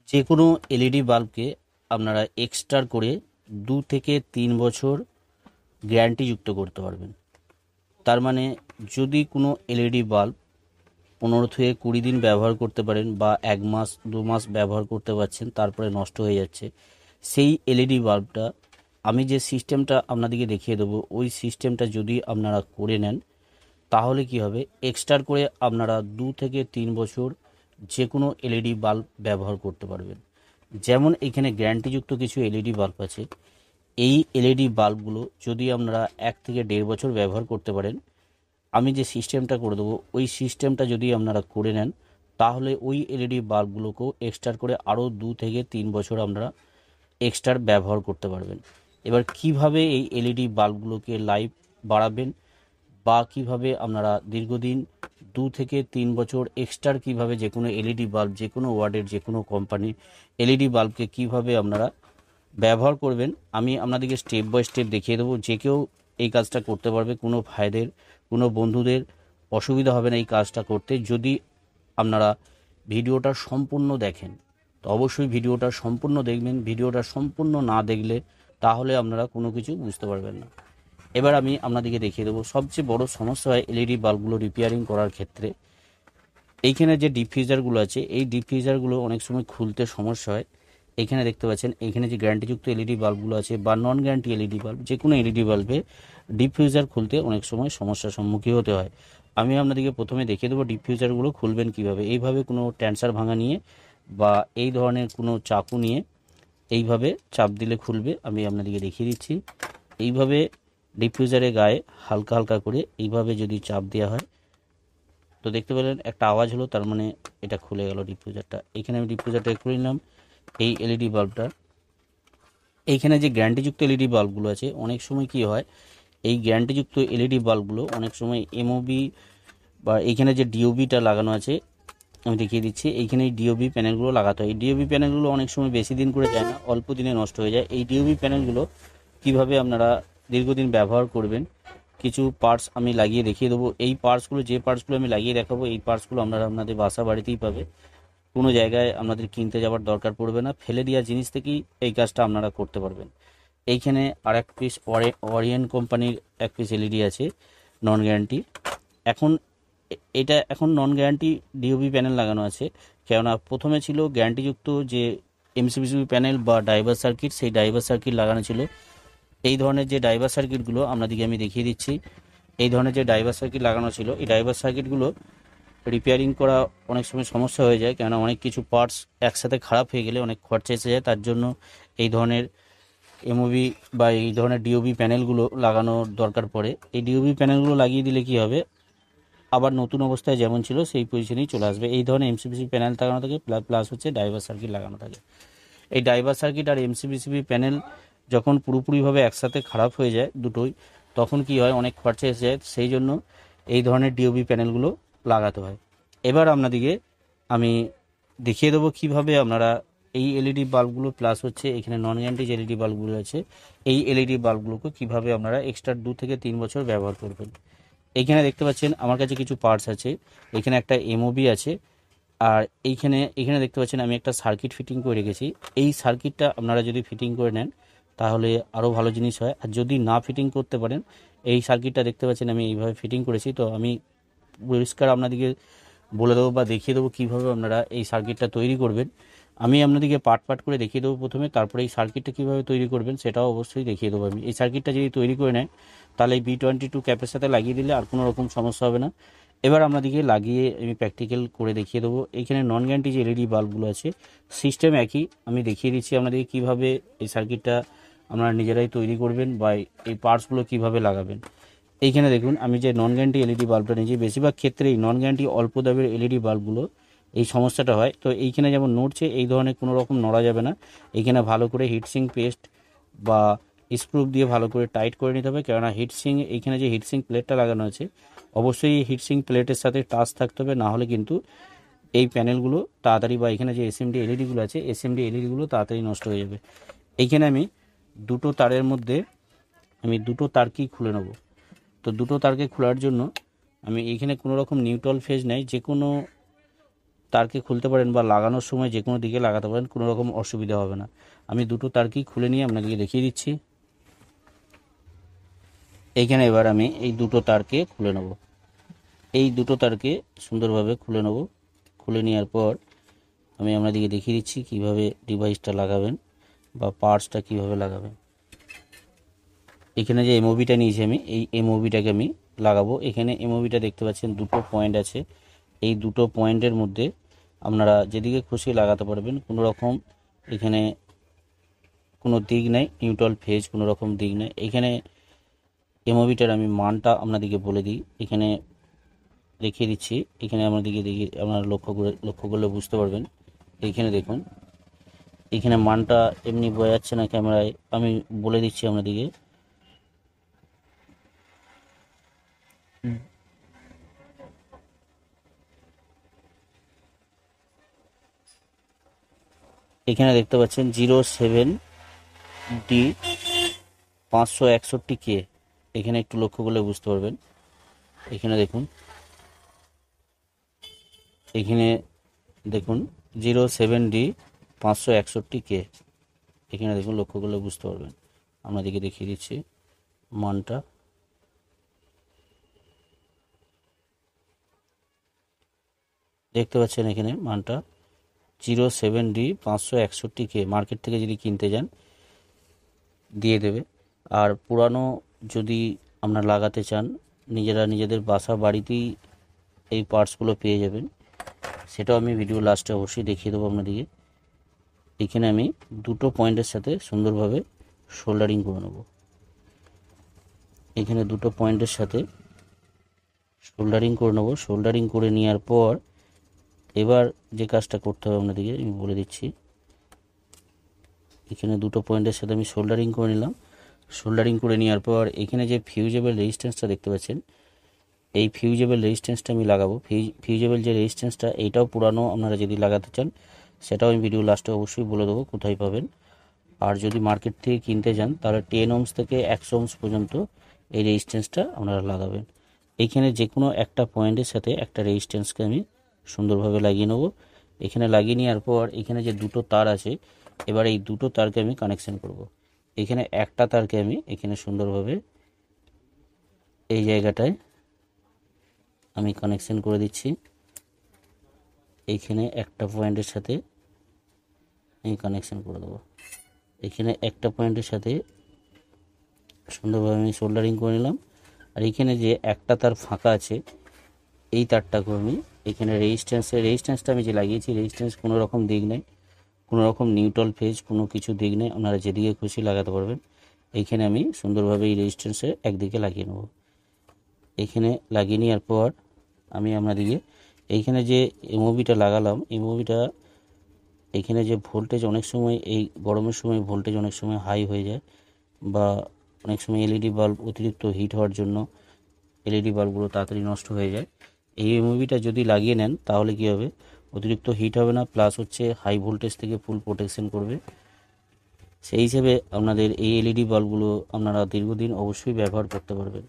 যে কোনো এলইডি বাল্বকে আপনারা এক্সট্রা করে 2 থেকে 3 বছর গ্যারান্টি যুক্ত করতে পারবেন। তার মানে যদি কোনো এলইডি বাল্ব 15 থেকে 20 দিন ব্যবহার করতে পারেন বা 1 মাস 2 মাস ব্যবহার করতে পারছেন, তারপরে নষ্ট হয়ে যাচ্ছে, সেই এলইডি বাল্বটা আমি যে সিস্টেমটা আপনাদেরকে দেখিয়ে দেবো, ওই সিস্টেমটা যদি আপনারা করে নেন তাহলে কি হবে, এক্সট্রা করে আপনারা 2 থেকে 3 বছর যে কোনো এলইডি বাল্ব ব্যবহার করতে পারবেন। যেমন এখানে গ্যারান্টিযুক্ত কিছু এলইডি বাল্ব আছে। এই এলইডি বাল্বগুলো যদি আপনারা 1 থেকে 1.5 বছর ব্যবহার করতে পারেন, আমি যে সিস্টেমটা করে দেবো ওই সিস্টেমটা যদি আপনারা করে নেন তাহলে ওই এলইডি বাল্বগুলোকেও এক্সট্রা করে আরও 2 থেকে 3 বছর আপনারা এক্সট্রা ব্যবহার করতে পারবেন। এবার কিভাবে এই এলইডি বাল্বগুলোকে লাইফ বাড়াবেন বা কিভাবে আপনারা দীর্ঘদিন 2 থেকে 3 বছর এক্সট্রা কিভাবে যে কোনো এলইডি বাল্ব, যে কোনো ওয়ার্ডের যে কোনো কোম্পানির এলইডি বাল্বকে কিভাবে আপনারা ব্যবহার করবেন, আমি আপনাদেরকে স্টেপ বাই স্টেপ দেখিয়ে দেবো। যে কেউ এই কাজটা করতে পারবে, কোনো ভাইদের কোনো বন্ধুদের অসুবিধা হবে না এই কাজটা করতে, যদি আপনারা ভিডিওটা সম্পূর্ণ দেখেন। তো অবশ্যই ভিডিওটা সম্পূর্ণ দেখবেন, ভিডিওটা সম্পূর্ণ না দেখলে তাহলে আপনারা কোনো কিছু বুঝতে পারবেন না। এবার আমি আপনাদেরকে দেখিয়ে দেবো সবচেয়ে বড় সমস্যা হয় এলইডি বাল্বগুলো রিপেয়ারিং করার ক্ষেত্রে। এইখানে যে ডিফিউজারগুলো আছে, এই ডিফিউজারগুলো অনেক সময় খুলতে সমস্যা হয়। এখানে দেখতে পাচ্ছেন, এখানে যে গ্যারান্টিযুক্ত এলইডি বাল্বগুলো আছে বা নন গ্যারান্টি এলইডি বাল্ব, যে কোনো এলইডি বাল্বে ডিফিউজার খুলতে অনেক সময় সমস্যার সম্মুখীন হতে হয়। আমি আপনাদেরকে প্রথমে দেখিয়ে দেবো ডিফিউজারগুলো খুলবেন কিভাবে। এইভাবে কোনো ট্যান্সার ভাঙা নিয়ে বা এই ধরনের কোনো চাকু নিয়ে এইভাবে চাপ দিলে খুলবে। আমি আপনাদেরকে দেখিয়ে দিচ্ছি। এইভাবে ডিফিউজারের গায়ে হালকা হালকা করে এইভাবে যদি চাপ দেওয়া হয় তো দেখতে পেলেন একটা আওয়াজ হলো, তার মানে এটা খুলে গেল ডিফিউজারটা। এখানে আমি ডিফিউজারটা খুলে নিলাম। এই এলইডি বাল্বটা, এইখানে যে গ্যারান্টিযুক্ত এলইডি বাল্বগুলো আছে, অনেক সময় কি হয় এই গ্যারান্টিযুক্ত এলইডি বাল্বগুলো অনেক সময় এমওবি বা এইখানে যে ডিওবিটা লাগানো আছে আমি দেখিয়ে দিচ্ছি। এইখানে এই ডিওবি প্যানেলগুলো লাগাতে হয়। এই ডিওবি প্যানেলগুলো অনেক সময় বেশি দিন করে যায় না, অল্প দিনে নষ্ট হয়ে যায়। এই ডিওবি প্যানেলগুলো কিভাবে আপনারা দীর্ঘদিন ব্যবহার করবেন, কিছু পার্টস আমি লাগিয়ে দেখিয়ে দেবো। এই পার্টসগুলো, যে পার্টসগুলো আমি লাগিয়ে দেখাবো, এই পার্টসগুলো আপনারা আপনাদের বাসা বাড়িতেই পাবে। কোনো জায়গায় আপনাদের কিনতে যাওয়ার দরকার পড়বে না, ফেলে দেওয়া জিনিস থেকেই এই কাজটা আপনারা করতে পারবেন। এইখানে আর এক পিস ওরিয়ন কোম্পানির এক পিস এলইডি আছে নন গ্যারান্টি। এখন এটা এখন নন গ্যারান্টি ডিওবি প্যানেল লাগানো আছে, কেননা প্রথমে ছিল গ্যারান্টিযুক্ত যে এমসিবিসিবি প্যানেল বা ডাইভার সার্কিট, সেই ডাইভার সার্কিট লাগানো ছিল। এই ধরনের যে ডাইভার সার্কিটগুলো আপনাদেরকে আমি দেখিয়ে দিচ্ছি। এই ধরনের যে ডাইভার সার্কিট লাগানো ছিল, এই ডাইভার সার্কিটগুলো রিপেয়ারিং করা অনেক সময় সমস্যা হয়ে যায়, কেননা অনেক কিছু পার্টস একসাথে খারাপ হয়ে গেলে অনেক খরচা এসে যায়। তার জন্য এই ধরনের এমওবি বা এই ধরনের ডিওবি প্যানেলগুলো লাগানোর দরকার পড়ে। এই ডিওবি প্যানেলগুলো লাগিয়ে দিলে কি হবে, আবার নতুন অবস্থায় যেমন ছিল সেই পজিশনেই চলে আসবে। এই ধরনের এমসিবিসিবি প্যানেল লাগানো থাকে, প্লাস হচ্ছে ডাইভার সার্কিট লাগানো থাকে। এই ডাইভার সার্কিট আর এমসিবিসিবি প্যানেল যখন পুরোপুরিভাবে একসাথে খারাপ হয়ে যায় দুটোই, তখন কি হয়, অনেক খরচা এসে যায়। সেই জন্য এই ধরনের ডিওবি প্যানেলগুলো লাগাতে হয়। এবার আপনাদিকে আমি দেখিয়ে দেবো কিভাবে আপনারা এই এলইডি বাল্বগুলো, প্লাস হচ্ছে এখানে নন গ্যারান্টি যে এলইডি বাল্বগুলো আছে, এই এলইডি বাল্বগুলোকে কিভাবে আপনারা এক্সট্রা 2 থেকে 3 বছর ব্যবহার করবেন। এইখানে দেখতে পাচ্ছেন আমার কাছে কিছু পার্টস আছে। এখানে একটা এমওবি আছে, আর এখানে দেখতে পাচ্ছেন আমি একটা সার্কিট ফিটিং করে রেখেছি। এই সার্কিটটা আপনারা যদি ফিটিং করে নেন তাহলে আরও ভালো জিনিস হয়। আর যদি না ফিটিং করতে পারেন, এই সার্কিটটা দেখতে পাচ্ছেন আমি এইভাবে ফিটিং করেছি। তো আমি পরিষ্কার আপনাদেরকে বলে দেবো বা দেখিয়ে দেবো কীভাবে আপনারা এই সার্কিটটা তৈরি করবেন। আমি আপনাদেরকে পার্ট পার্ট করে দেখিয়ে দেবো প্রথমে, তারপরে এই সার্কিটটা কীভাবে তৈরি করবেন সেটাও অবশ্যই দেখিয়ে দেবো আমি। এই সার্কিটটা যদি তৈরি করে নেয় তাহলে এই B22 ক্যাপের সাথে লাগিয়ে দিলে আর কোনো রকম সমস্যা হবে না। এবার আপনাদেরকে লাগিয়ে আমি প্র্যাকটিক্যাল করে দেখিয়ে দেবো। এইখানে নন গ্যারান্টি যে এলইডি বাল্বগুলো আছে, সিস্টেম একই, আমি দেখিয়ে দিচ্ছি আপনাদেরকে কীভাবে এই সার্কিটটা আপনারা নিজেরাই তৈরি করবেন বা এই পার্টসগুলো কীভাবে লাগাবেন। এইখানে দেখুন আমি যে নন গ্যারান্টি এলইডি বাল্বটা নিয়েছি, বেশিরভাগ ক্ষেত্রেই নন গ্যারান্টি অল্প দামের এলইডি বাল্বগুলো এই সমস্যাটা হয়। তো এইখানে যেমন নড়ছে, এই ধরনের কোনো রকম নড়া যাবে না। এইখানে ভালো করে হিটসিং পেস্ট বা স্ক্রু দিয়ে ভালো করে টাইট করে নিতে হবে, কেননা হিটসিং, এইখানে যে হিটসিং প্লেটটা লাগানো আছে অবশ্যই এই হিটসিং প্লেটের সাথে টাচ থাকতে হবে, না হলে কিন্তু এই প্যানেলগুলো তাড়াতাড়ি বা এখানে যে এসএমডি এলইডিগুলো আছে, এসএমডি এলইডিগুলো তাড়াতাড়ি নষ্ট হয়ে যাবে। এইখানে আমি দুটো তারের মধ্যে আমি দুটো তারকেই খুলে নেব। তো দুটো তারকে খোলার জন্য আমি এইখানে কোনো রকম নিউট্রাল ফেজ নেই, যে কোনো তারকে খুলতে পারেন বা লাগানোর সময় যে কোনো দিকে লাগাতে পারেন, কোনো রকম অসুবিধা হবে না। আমি দুটো তারকেই খুলে নিয়ে আপনাদেরকে দেখিয়ে দিচ্ছি। এইখানে এবার আমি এই দুটো তারকে খুলে নেব। এই দুটো তারকে সুন্দরভাবে খুলে নেব। খুলে নেওয়ার পর আমি আপনাদেরকে দেখিয়ে দিচ্ছি কিভাবে ডিভাইসটা লাগাবেন বা পার্টসটা কিভাবে লাগাবেন। এখানে যে এমওবিটা নিয়েছি আমি, এই এমওবিটাকে আমি লাগাবো। এখানে এমওবিটা দেখতে পাচ্ছেন দুটো পয়েন্ট আছে। এই দুটো পয়েন্টের মধ্যে আপনারা যেদিকে খুশি লাগাতে পারবেন, কোনো রকম এখানে কোনো দিক নেই, নিউট্রাল ফেজ কোনো রকম দিক নেই। এখানে এমওবিটার আমি মানটা আপনাদেরকে বলে দিই, এখানে দেখিয়ে দিচ্ছি। এখানে আপনাদেরকে দেখি, আপনারা লক্ষ্য করলে বুঝতে পারবেন। এইখানে দেখুন, এখানে মানটা এমনি বোঝা যাচ্ছে না ক্যামেরায়, আমি বলে দিচ্ছি আপনাদেরকে। এখানে দেখতে পাচ্ছেন 07D 561K। এখানে একটু লক্ষ্য করলে বুঝতে পারবেন। এখানে দেখুন, এখানে দেখুন 07D 561K। এখানে দেখুন, লক্ষ্য করলে বুঝতে পারবেন। আপনাদেরকে দেখিয়ে দিচ্ছি মানটা। দেখতে পাচ্ছেন এখানে মানটা 07D 561K। মার্কেট থেকে যদি কিনতে যান দিয়ে দেবে। আর পুরানো যদি আপনারা লাগাতে চান, নিজেরা নিজেদের বাসা বাড়িতেই এই পার্টসগুলো পেয়ে যাবেন। সেটাও আমি ভিডিও লাস্টে অবশ্যই দেখিয়ে দেবো আপনাদেরকে। এখানে আমি দুটো পয়েন্টের সাথে সুন্দরভাবে সোল্ডারিং করে নেব। এখানে দুটো পয়েন্টের সাথে সোল্ডারিং করে নেব। সোল্ডারিং করে নেওয়ার পর এবার যে কাজটা করতে হবে আপনাদেরকে আমি বলে দিচ্ছি। এখানে দুটো পয়েন্টের সাথে আমি সোল্ডারিং করে নিলাম। সোল্ডারিং করে নেওয়ার পর এখানে যে ফিউজেবল রেজিস্ট্যান্সটা দেখতে পাচ্ছেন, এই ফিউজেবল রেজিস্ট্যান্সটা আমি লাগাবো। ফিউজেবল যে রেজিস্ট্যান্সটা, এইটাও পুরানো, আপনারা যদি লাগাতে চান সেটাও আমি ভিডিও লাস্টে অবশ্যই বলে দেবো কোথায় পাবেন। আর যদি মার্কেট থেকে কিনতে যান তাহলে 10 ohms থেকে 100 ohms পর্যন্ত এই রেজিস্ট্যান্সটা আপনারা লাগাবেন। এইখানে যে কোনো একটা পয়েন্টের সাথে একটা রেজিস্ট্যান্সকে আমি সুন্দরভাবে লাগিয়ে নেব। এখানে লাগিয়ে নেওয়ার পর এখানে যে দুটো তার আছে, এবার এই দুটো তারকে আমি কানেকশন করব। এখানে একটা তারকে আমি এখানে সুন্দরভাবে এই জায়গাটায় আমি কানেকশন করে দিচ্ছি। এইখানে একটা পয়েন্টের সাথে আমি কানেকশন করে দেবো। এখানে একটা পয়েন্টের সাথে সুন্দরভাবে আমি সোল্ডারিং করে নিলাম। আর এখানে যে একটা তার ফাঁকা আছে, এই তারটাকে আমি এখানে রেজিস্ট্যান্সটা আমি যে লাগিয়েছি, রেজিস্ট্যান্স কোনো রকম দিক নেই, কোনো রকম নিউট্রাল ফেজ কোনো কিছু দিক নেই, আপনারা যেদিকে খুশি লাগাতে পারবেন। এইখানে আমি সুন্দরভাবে এই রেজিস্ট্যান্সের একদিকে লাগিয়ে নেব। এইখানে লাগিয়ে নেওয়ার পর আমি আপনাদেরকে এইখানে যে এমওবিটা লাগালাম, এমওবিটা এখানে যে ভোল্টেজ অনেক সময় এই গরমের সময় ভোল্টেজ অনেক সময় হাই হয়ে যায়, বা অনেক সময় এলইডি বাল্ব অতিরিক্ত হিট হওয়ার জন্য এলইডি বাল্বগুলো তাড়াতাড়ি নষ্ট হয়ে যায়। এই এমওবিটা যদি লাগিয়ে নেন তাহলে কী হবে, অতিরিক্ত হিট হবে না, প্লাস হচ্ছে হাই ভোল্টেজ থেকে ফুল প্রোটেকশন করবে। সেই হিসেবে আপনাদের এই এলইডি বাল্বগুলো আপনারা দীর্ঘদিন অবশ্যই ব্যবহার করতে পারবেন।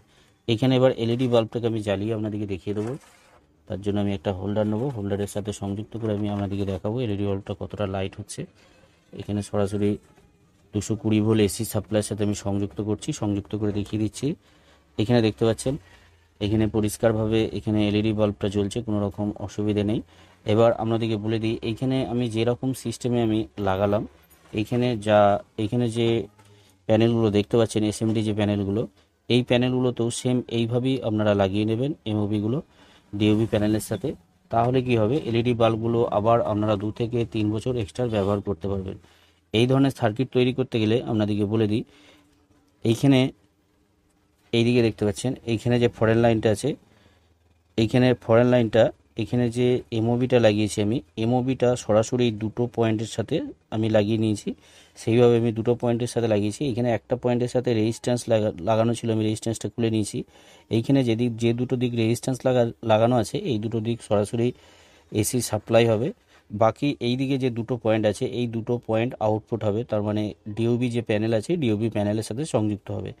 এখানে এবার এলইডি বাল্বটাকে আমি জ্বালিয়ে আপনাদেরকে দেখিয়ে দেবো। তার জন্য আমি একটা হোল্ডার নেব, হোল্ডারের সাথে সংযুক্ত করে আমি আপনাদেরকে দেখাবো এলইডি বাল্বটা কতটা লাইট হচ্ছে। এখানে সরাসরি 220 ভোল্ট এসি সাপ্লাইয়ের সাথে আমি সংযুক্ত করে দেখিয়ে দিচ্ছি। এখানে দেখতে পাচ্ছেন এখানে পরিষ্কারভাবে এখানে এলইডি বাল্বটা জ্বলছে, কোনো রকম অসুবিধে নেই। এবার আপনাদেরকে বলে দিই, এইখানে আমি যেরকম সিস্টেমে আমি লাগালাম, এইখানে যে প্যানেলগুলো দেখতে পাচ্ছেন এসএমডি যে প্যানেলগুলো, এই প্যানেলগুলোতেও সেম এইভাবেই আপনারা লাগিয়ে নেবেন এমওবিগুলো ডিওবি প্যানেলের সাথে। তাহলে কি হবে, এলইডি বাল্বগুলো আবার আপনারা 2 থেকে 3 বছর এক্সট্রা ব্যবহার করতে পারবেন। এই ধরনের সার্কিট তৈরি করতে গেলে আপনাদেরকে বলে দিই, এইখানে এইদিকে দেখতে পাচ্ছেন এইখানে যে ফরেন লাইনটা আছে, এইখানে ফরেন লাইনটা, এখানে যে এমওবিটা লাগিয়েছি আমি, এমওবিটা সরাসরি দুটো পয়েন্টের সাথে আমি লাগিয়ে নিয়েছি। সেইভাবে আমি দুটো পয়েন্টের সাথে লাগিয়েছি। এখানে একটা পয়েন্টের সাথে রেজিস্ট্যান্স লাগানো ছিল, আমি রেজিস্ট্যান্সটা খুলে নিয়েছি। এইখানে যে দুটো দিক রেজিস্ট্যান্স লাগানো আছে, এই দুটো দিক সরাসরি এসি সাপ্লাই হবে। বাকি এই দিকে যে দুটো পয়েন্ট আছে, এই দুটো পয়েন্ট আউটপুট হবে, তার মানে ডিওবি যে প্যানেল আছে ডিওবি প্যানেলের সাথে সংযুক্ত হবে।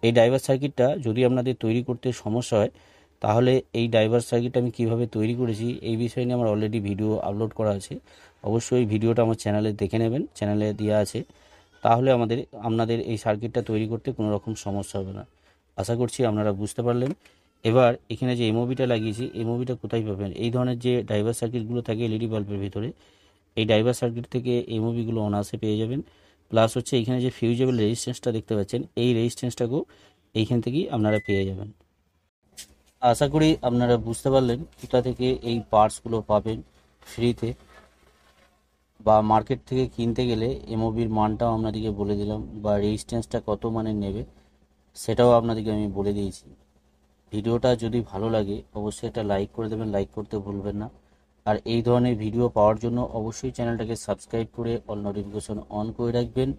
এই ড্রাইভার সার্কিটটা যদি আপনাদের তৈরি করতে সমস্যা হয় তাহলে এই ডাইভার সার্কিট আমি কিভাবে তৈরি করেছি এই বিষয় নিয়ে আমার অলরেডি ভিডিও আপলোড করা আছে, অবশ্যই ভিডিওটা আমার চ্যানেলে দেখে নেবেন, চ্যানেলে দেওয়া আছে। তাহলে আপনাদের এই সার্কিটটা তৈরি করতে কোনো রকম সমস্যা হবে না। আশা করছি আপনারা বুঝতে পারলেন। এবার এখানে যে এমওবিটা লাগিয়েছি, এমওবিটা কোথায় পাবেন? এই ধরনের যে ডাইভার সার্কিটগুলো থাকে এলইডি বাল্বের ভিতরে, এই ডাইভার সার্কিট থেকে এমওবিগুলো অনায়াসে পেয়ে যাবেন। প্লাস হচ্ছে এইখানে যে ফিউজেবল রেজিস্ট্যান্সটা দেখতে পাচ্ছেন, এই রেজিস্ট্যান্সটাকেও এইখান থেকেই আপনারা পেয়ে যাবেন। আশা করি আপনারা বুঝতে পারলেন কোথা থেকে এই পার্টসগুলো পাবেন ফ্রিতে, বা মার্কেট থেকে কিনতে গেলে এমওবির মানটাও আপনাদেরকে বলে দিলাম, বা রেজিস্ট্যান্সটা কত মানের নেবে সেটাও আপনাদেরকে আমি বলে দিয়েছি। ভিডিওটা যদি ভালো লাগে অবশ্যই একটা লাইক করে দেবেন, লাইক করতে ভুলবেন না। আর এই ধরনের ভিডিও পাওয়ার জন্য অবশ্যই চ্যানেলটাকে সাবস্ক্রাইব করে অল নোটিফিকেশন অন করে রাখবেন।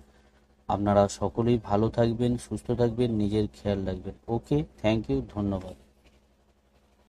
আপনারা সকলেই ভালো থাকবেন, সুস্থ থাকবেন, নিজের খেয়াল রাখবেন। ওকে, থ্যাংক ইউ, ধন্যবাদ।